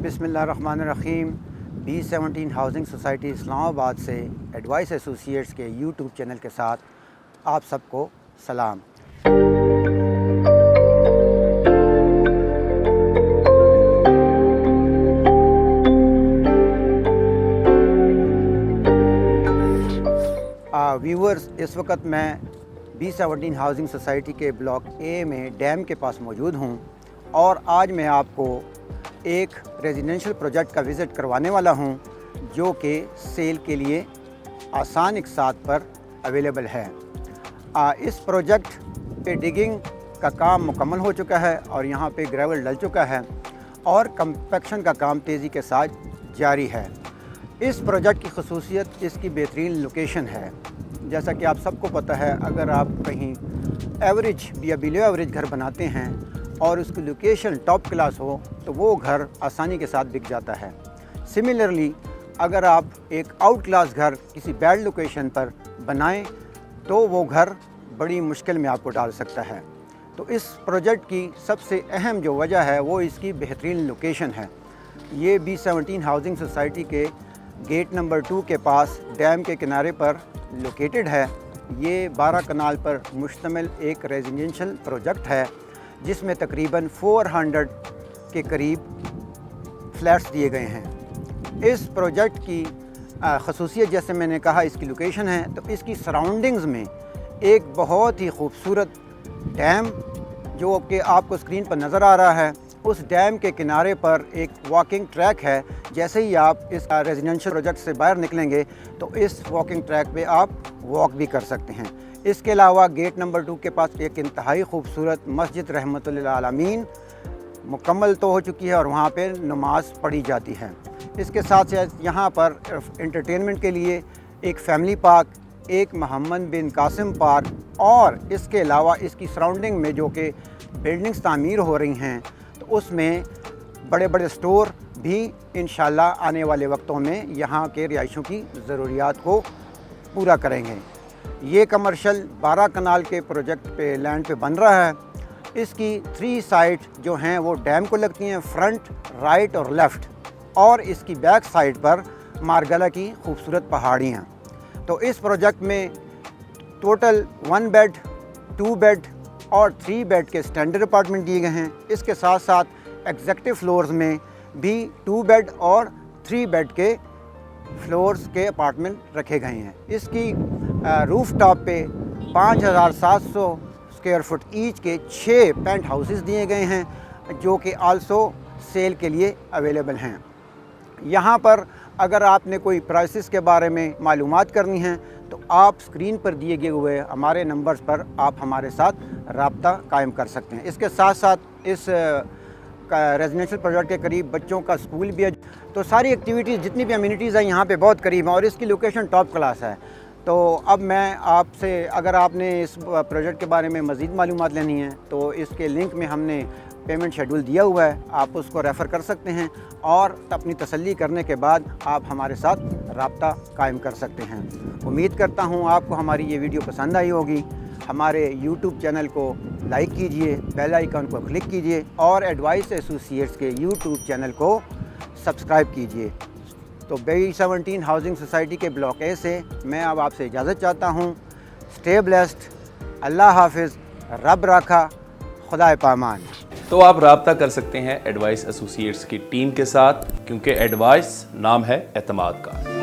बिस्मिल्लाहिर्रहमानिर्रहीम। B17 housing society Islamabad से advice associates के यूट्यूब चैनल के साथ आप सबको सलाम। व्यूअर्स, इस वक्त मैं B17 हाउसिंग सोसाइटी के ब्लॉक ए में डैम के पास मौजूद हूँ और आज मैं आपको एक रेजिडेंशियल प्रोजेक्ट का विज़िट करवाने वाला हूँ जो कि सेल के लिए आसान इकसात पर अवेलेबल है। इस प्रोजेक्ट पे डिगिंग का काम मुकम्मल हो चुका है और यहाँ पे ग्रेवल डल चुका है और कंपैक्शन का काम तेज़ी के साथ जारी है। इस प्रोजेक्ट की खसूसियत इसकी बेहतरीन लोकेशन है। जैसा कि आप सबको पता है, अगर आप कहीं एवरेज या बिलो एवरेज घर बनाते हैं और उसकी लोकेशन टॉप क्लास हो तो वो घर आसानी के साथ बिक जाता है। सिमिलरली, अगर आप एक आउट क्लास घर किसी बैड लोकेशन पर बनाएं तो वो घर बड़ी मुश्किल में आपको डाल सकता है। तो इस प्रोजेक्ट की सबसे अहम जो वजह है वो इसकी बेहतरीन लोकेशन है। ये B17 हाउसिंग सोसाइटी के गेट नंबर 2 के पास डैम के किनारे पर लोकेटेड है। ये 12 कनाल पर मुश्तमिल एक रेजिडेंशियल प्रोजेक्ट है जिसमें तकरीबन 400 के करीब फ्लैट्स दिए गए हैं। इस प्रोजेक्ट की खसूसियत, जैसे मैंने कहा, इसकी लोकेशन है। तो इसकी सराउंडिंग्स में एक बहुत ही खूबसूरत डैम जो कि आपको स्क्रीन पर नज़र आ रहा है, उस डैम के किनारे पर एक वॉकिंग ट्रैक है। जैसे ही आप इस रेजिडेंशियल प्रोजेक्ट से बाहर निकलेंगे तो इस वॉकिंग ट्रैक पे आप वॉक भी कर सकते हैं। इसके अलावा गेट नंबर 2 के पास एक इंतहाई खूबसूरत मस्जिद रहमतुल्लिल आलमीन मुकम्मल तो हो चुकी है और वहाँ पे नमाज पढ़ी जाती है। इसके साथ साथ यहाँ पर एंटरटेनमेंट के लिए एक फैमिली पार्क, एक मोहम्मद बिन कासिम पार्क और इसके अलावा इसकी सराउंडिंग में जो कि बिल्डिंग्स तामीर हो रही हैं तो उसमें बड़े बड़े स्टोर भी इंशाल्लाह आने वाले वक्तों में यहाँ के रिहायशियों की ज़रूरियात को पूरा करेंगे। ये कमर्शियल 12 कनाल के प्रोजेक्ट पे लैंड पे बन रहा है। इसकी 3 साइड जो हैं वो डैम को लगती हैं, फ्रंट, राइट और लेफ़्ट, और इसकी बैक साइड पर मारगला की खूबसूरत पहाड़ियाँ। तो इस प्रोजेक्ट में टोटल 1 बेड, 2 बेड और 3 बेड के स्टैंडर्ड अपार्टमेंट दिए गए हैं। इसके साथ साथ एग्जेक्टिव फ्लोर्स में भी 2 बेड और 3 बेड के फ्लोर्स के अपार्टमेंट रखे गए हैं। इसकी रूफ टॉप पे 5700 स्क्वायर फुट ईच के 6 पेंट हाउसेस दिए गए हैं जो कि आल्सो सेल के लिए अवेलेबल हैं। यहाँ पर अगर आपने कोई प्राइसेस के बारे में मालूमात करनी है तो आप स्क्रीन पर दिए गए हुए हमारे नंबर्स पर आप हमारे साथ राब्ता कायम कर सकते हैं। इसके साथ साथ इस रेजिडेंशियल प्रोजेक्ट के करीब बच्चों का स्कूल भी है। तो सारी एक्टिविटीज़, जितनी भी अम्यूनिटीज़ हैं, यहाँ पे बहुत करीब हैं और इसकी लोकेशन टॉप क्लास है। तो अब मैं आपसे, अगर आपने इस प्रोजेक्ट के बारे में मज़ीद मालूमात लेनी है तो इसके लिंक में हमने पेमेंट शेड्यूल दिया हुआ है, आप उसको रेफ़र कर सकते हैं और अपनी तसल्ली करने के बाद आप हमारे साथ राब्ता कायम कर सकते हैं। उम्मीद करता हूँ आपको हमारी ये वीडियो पसंद आई होगी। हमारे YouTube चैनल को लाइक कीजिए, बेल आइकन को क्लिक कीजिए और एडवाइस एसोसिएट्स के YouTube चैनल को सब्सक्राइब कीजिए। तो B17 हाउसिंग सोसाइटी के ब्लॉक ए से मैं अब आपसे इजाज़त चाहता हूँ। स्टे ब्लेस्ड, अल्लाह हाफिज़, रब राखा, खुदा पामान। तो आप राब्ता कर सकते हैं एडवाइस एसोसिएट्स की टीम के साथ, क्योंकि एडवाइस नाम है एतमाद का।